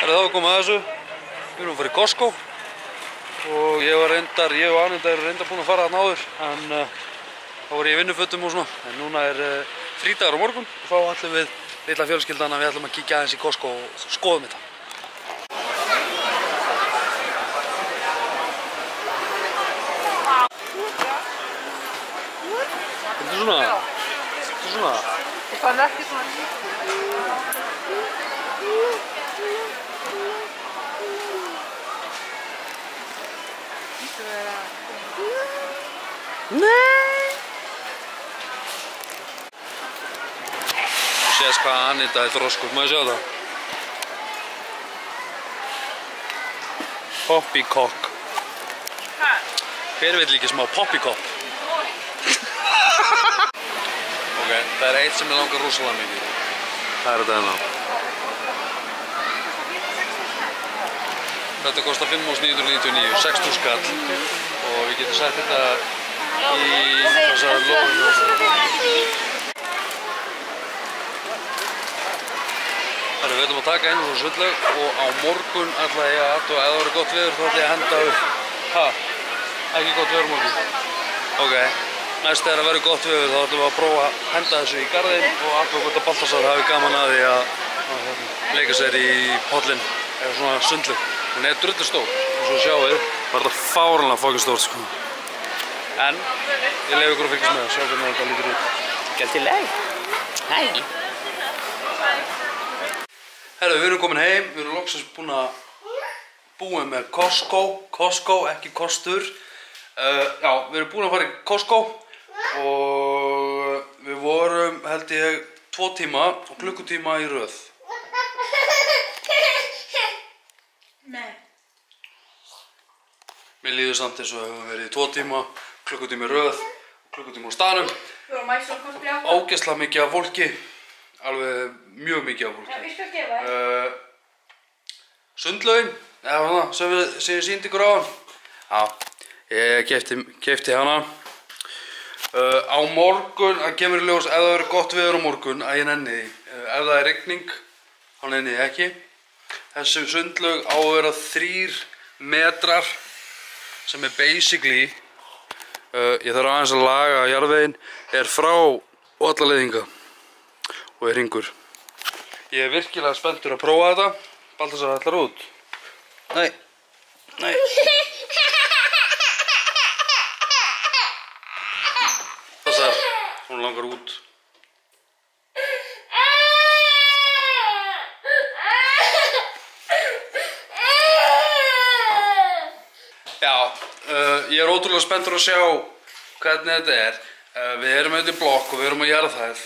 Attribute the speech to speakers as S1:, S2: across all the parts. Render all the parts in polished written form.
S1: Þá er komið að þessu. Við erum að fara í Costco og ég og Anita eru reyndar búin að fara þarna áður en þá var ég í vinnufötum og svona. En núna er frídagur á morgun og þá ætlum við litla fjölskyldan að við ætlum að kíkja aðeins í Costco og skoðum þetta. Þetta er svona.
S2: Það fann ekki svona.
S1: Nei! Þú séðst hvað Anita er þroskuð, má ég sjá það? Poppycock. Hver vill ekki smá poppycock? Ok, það er eitt sem ég langar rosalega mikið. Það er þetta hérna. Þetta kostar 5.999, 6.000 skall og við getum sett þetta í þessar lóðinu. Þannig við ætlum að taka einu svona sundlaug og á morgun ætla ég að athuga ef það verður gott veður þá ætla ég að henda upp. Ha? Ekki gott veður morgun? Ok. Næst þegar það verður gott veður þá ætlum við að prófa að henda þessu í garðinn og athuga hvort að Baltasar hafi gaman að því að leika sér í pollinn eða svona sundlaug. Hún er drullu stór, eins og sjáuð, var þetta fáránlega fokkin stórt sko. En ég leyfi ykkur að fylgjast með það, sjá hvernig þetta lítur út.
S2: Gætileg. Hæ.
S1: Herru, við erum komin heim, við erum loksins búin að búa með Costco, ekki kostur. Já, við erum búin að fara í Costco og við vorum, held ég, 2 tíma og klukkutíma í röð.
S2: Nei.
S1: Mér líður samt eins og við höfum verið í 2 tíma, klukkutíma í röð, klukkutíma á staðnum.
S2: Við vorum mæsum að kosta brjáta.
S1: Ógeðslega mikið af fólki, alveg mjög mikið af fólki.
S2: Já, ég skal gefa þér.
S1: Sundlaugin, sem ég sýndi ykkur á hann. Já, ég keypti hana. Á morgun, það kemur í ljós ef það verður gott veður á morgun að ég nenni því. Ef það er rigning, þá nenni ég ekki. Þessi sundlaug á að vera 3 metrar sem er basically, ég þarf aðeins að laga jarðveginn, er frá alla leiðinga og er hringur. Ég er virkilega spenntur að prófa þetta. Baltasar ætlar út. Nei. Baltasar, hún langar út. Ég er ótrúlega spenntur að sjá hvernig þetta er. Við erum auðvitað í blokk og við erum á jarðhæð.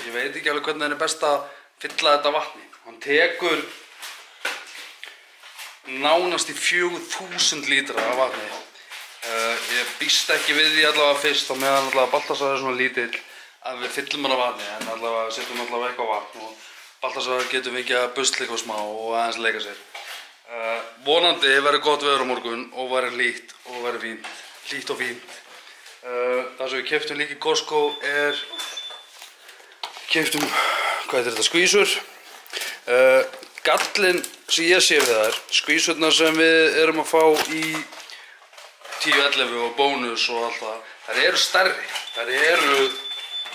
S1: Ég veit ekki alveg hvernig það er best að fylla þetta vatni. Hann tekur nánast í 4.000 lítra af vatni. Ég býst ekki við því allavega fyrst á meðan allavega Baltasar er svona lítill að við fyllum hann af vatni en allavega setjum allavega eitthvað vatn og Baltasar getur fengið að busla eitthvað smá og aðeins leika sér. Vonandi verður gott veður á morgun og verður hlýtt og verður fínt. Hlýtt og fínt. Það sem við keyptum líka í Costco er hvað er þetta, skvísur. Gallinn sem ég sé við þær, skvísurnar sem við erum að fá í 10-11 og bónus og allt það, þær eru stærri. Þær eru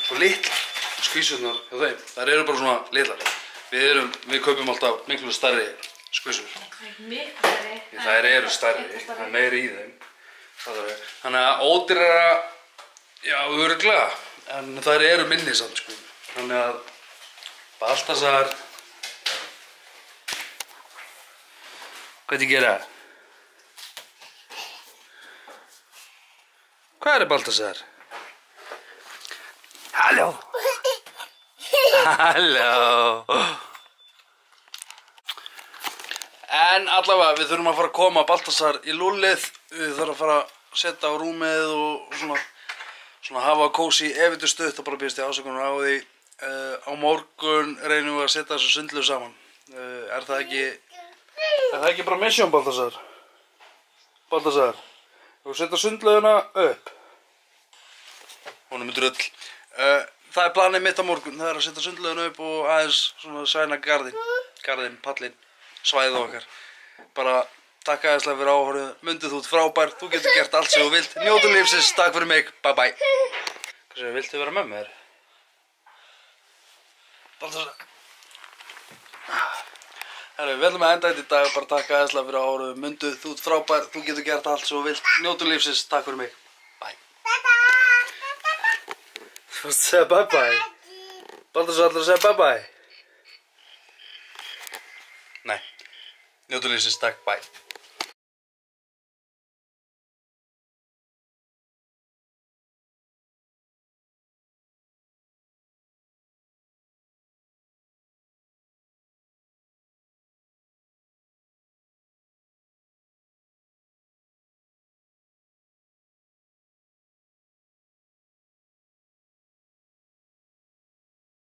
S1: svo litlar, skvísurnar hjá þeim. Þær eru bara svona litlar. Við kaupum alltaf miklu stærri skvísur. Þær eru stærri, það er meiri í þeim. Þannig að ódýrara, já, örugglega, en þær eru minni samt, sko. Þannig að Baltasar, hvað þið gera? Hvað er Baltasar? Halló! En allavega, við þurfum að fara að koma Baltasar í lúllið. Við þurfum að fara að setja á rúmið og svona hafa kósí ef þetta stutt og bara býðast ég ásökunar á því. Á morgun reynum við að setja þessu sundlaug saman. Er það ekki bara mission, Baltasar? Baltasar, þú setja sundlaugina upp. Hún er með drull. Það er planið mitt á morgun, það er að setja sundlaugina upp og aðeins svona sæna garðinn, pallinn. svæðið okkar. Bara takk aðeinslega fyrir áhorfið, Mundu þú ert frábær, þú getur gert allt sem þú vilt, njótu lífsins, takk fyrir mig, bye bye. Hvað segir, viltu vera með mér? Herru, við ætlum að enda þetta í dag, bara takk aðeinslega fyrir áhorfið, Mundu þú ert frábær, þú getur gert allt sem þú vilt, njótu lífsins, takk fyrir mig, bye. Þú varst að segja bye bye? Baldur svo allir að segja bye bye? Nei, njótu lífsins, takk, bye.